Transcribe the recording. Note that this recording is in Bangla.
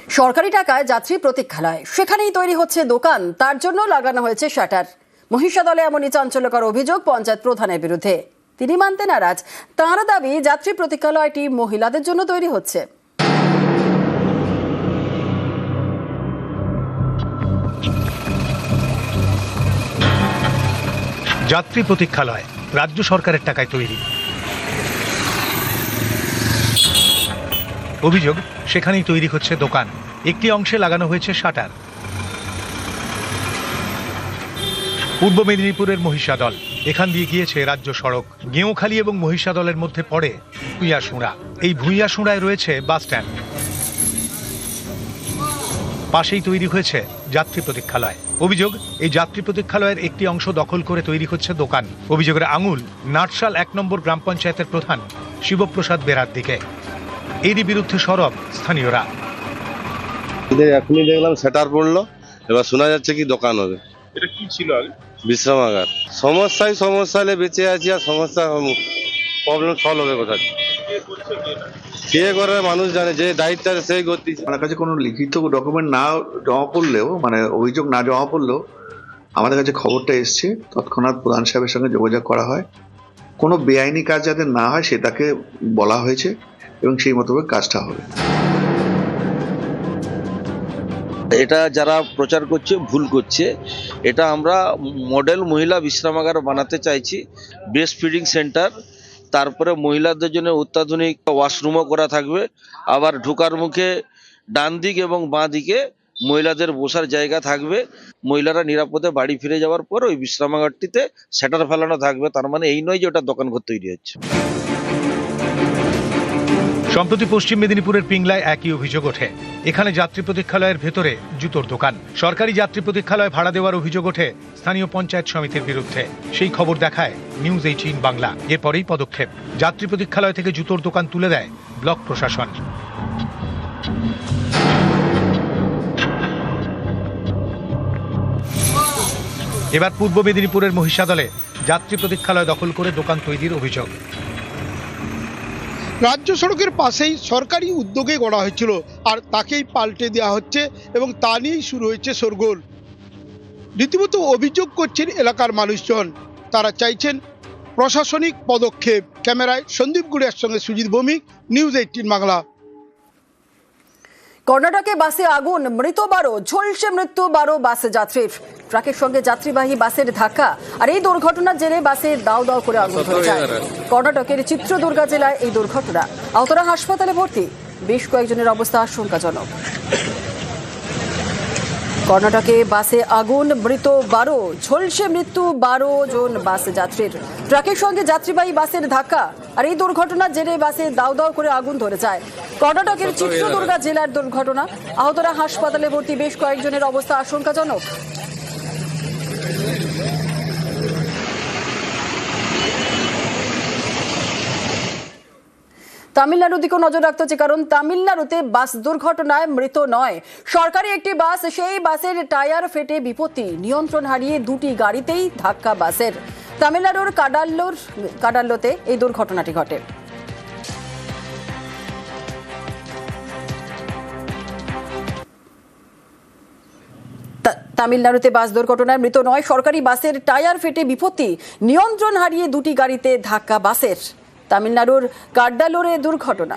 সরকারি টাকায় যাত্রী প্রতীক্ষালয়, সেখানেই তৈরি হচ্ছে দোকান, তার জন্য লাগানো হয়েছে শাটার। মহিষাদলে এমনই চাঞ্চল্যকর অভিযোগ পঞ্চায়েত প্রধানের বিরুদ্ধে। তিনি মানতে নারাজ। তাঁর দাবি, যাত্রী প্রতীক্ষালয়টি মহিলাদের জন্য তৈরি হচ্ছে। যাত্রী প্রতীক্ষালয় রাজ্য সরকারের টাকায় তৈরি। অভিযোগ, সেখানেই তৈরি হচ্ছে দোকান, একটি অংশে লাগানো হয়েছে শাটার। পূর্ব মেদিনীপুরের মহিষাদল, এখান দিয়ে গিয়েছে রাজ্য সড়ক। গেঁওখালি এবং মহিষাদলের মধ্যে পড়ে ভূঁইয়াশুঁড়া। এই ভূঁইয়াশুঁড়ায় রয়েছে বাস স্ট্যান্ড। পাশেই তৈরি হয়েছে যাত্রী প্রতীক্ষালয়। অভিযোগ, এই যাত্রী প্রতীক্ষালয়ের একটি অংশ দখল করে তৈরি হচ্ছে দোকান। অভিযোগের আঙুল নাটশাল 1 নম্বর গ্রাম পঞ্চায়েতের প্রধান শিবপ্রসাদ বেরার দিকে। এরই বিরুদ্ধে সরব স্থানীয়রা। এখনই দেখলাম শাটার পড়লো, এবার শোনা যাচ্ছে কি দোকান হবে। এটা কি ছিল আগে? বিশ্রামাগার। সমস্যা হলে বেঁচে আছি, আর সমস্যা প্রবলেম সলভ হবে কোথা থেকে? কে করে মানুষ জানে, যে দায়িত্ব আছে সেই করতেছে। আমার কাছে কোনো লিখিত ডকুমেন্ট না জমা পড়লেও, মানে অভিযোগ না জমা পড়লেও আমাদের কাছে খবরটা এসছে, তৎক্ষণাৎ প্রধান সাহেবের সঙ্গে যোগাযোগ করা হয়। কোনো বেআইনি কাজ যাতে না হয় সেটাকে বলা হয়েছে এবং সেই মোতাবেক কাজটা হবে। এটা যারা প্রচার করছে ভুল করছে। এটা আমরা মডেল মহিলা বিশ্রামাগার বানাতে চাইছি, ব্রেস্ট ফিডিং সেন্টার। তারপরে মহিলাদের জন্য অত্যাধুনিক ওয়াশরুমও করা থাকবে। আবার ঢোকার মুখে ডান দিক এবং বাঁ দিকে মহিলাদের বসার জায়গা থাকবে। মহিলারা নিরাপদে বাড়ি ফিরে যাওয়ার পর ওই বিশ্রামাগারটিতে শাটার ফেলানো থাকবে। তার মানে এই নয় যে ওটা দোকানঘর তৈরি হচ্ছে। সম্প্রতি পশ্চিম মেদিনীপুরের পিংলায় একই অভিযোগ ওঠে। এখানে যাত্রী প্রতীক্ষালয়ের ভেতরে জুতোর দোকান। সরকারি যাত্রী প্রতীক্ষালয় ভাড়া দেওয়ার অভিযোগ ওঠে স্থানীয় পঞ্চায়েত সমিতির বিরুদ্ধে। সেই খবর দেখায় নিউজ 18 বাংলা। এরপরেই পদক্ষেপ। যাত্রী প্রতীক্ষালয় থেকে জুতোর দোকান তুলে দেয় ব্লক প্রশাসন। এবার পূর্ব মেদিনীপুরের মহিষাদলে যাত্রী প্রতীক্ষালয় দখল করে দোকান তৈরির অভিযোগ। রাজ্য সড়কের পাশেই সরকারি উদ্যোগে গড়া হয়েছিল, আর তাকেই পাল্টে দেওয়া হচ্ছে এবং তা নিয়েই শুরু হয়েছে শোরগোল। রীতিমতো অভিযোগ করছেন এলাকার মানুষজন। তারা চাইছেন প্রশাসনিক পদক্ষেপ। ক্যামেরায় সন্দীপ গুড়িয়ার সঙ্গে সুজিত ভৌমিক, নিউজ 18 বাংলা। কর্ণাটকে বাসে আগুন, মৃত 12, ঝলসে মৃত্যু 12 বাস যাত্রীর। ট্রাকের সঙ্গে যাত্রীবাহী বাসের ধাক্কা, আর এই দুর্ঘটনার জেরে বাসে দাউ দাউ করে আগুন ধরে যায়। কর্ণাটকের চিত্রদুর্গা জেলায় এই দুর্ঘটনা। আহতরা হাসপাতালে ভর্তি, বেশ কয়েকজনের অবস্থা আশঙ্কাজনক। কর্ণাটকে বাসে আগুন, মৃত 12, ঝলসে মৃত্যু 12 জন বাস যাত্রীর। ট্রাকের সঙ্গে যাত্রীবাহী বাসের ধাক্কা, আর এই দুর্ঘটনার জেরে বাসে দাউ দাউ করে আগুন ধরে যায়। কর্ণাটকের চিত্রদুর্গা জেলার দুর্ঘটনা। আহতরা হাসপাতালে ভর্তি, বেশ কয়েকজনের অবস্থা আশঙ্কাজনক। তামিলনাড়ুর দিকেও নজর রাখতে হচ্ছে, কারণ তামিলনাড়ুতে বাস দুর্ঘটনায় মৃত নয় সরকারি একটি বাস, সেই বাসের টায়ার ফেটে বিপত্তি। নিয়ন্ত্রণ হারিয়ে দুটি গাড়িতেই ধাক্কা বাসের। তামিলনাড়ুর কাডাল্লোতে এই দুর্ঘটনাটি ঘটে। তামিলনাড়ুতে বাস দুর্ঘটনায় মৃত নয় সরকারি বাসের টায়ার ফেটে বিপত্তি। নিয়ন্ত্রণ হারিয়ে দুটি গাড়িতে ধাক্কা বাসের। তামিলনাড়ুর কাডাল্লোরে দুর্ঘটনা।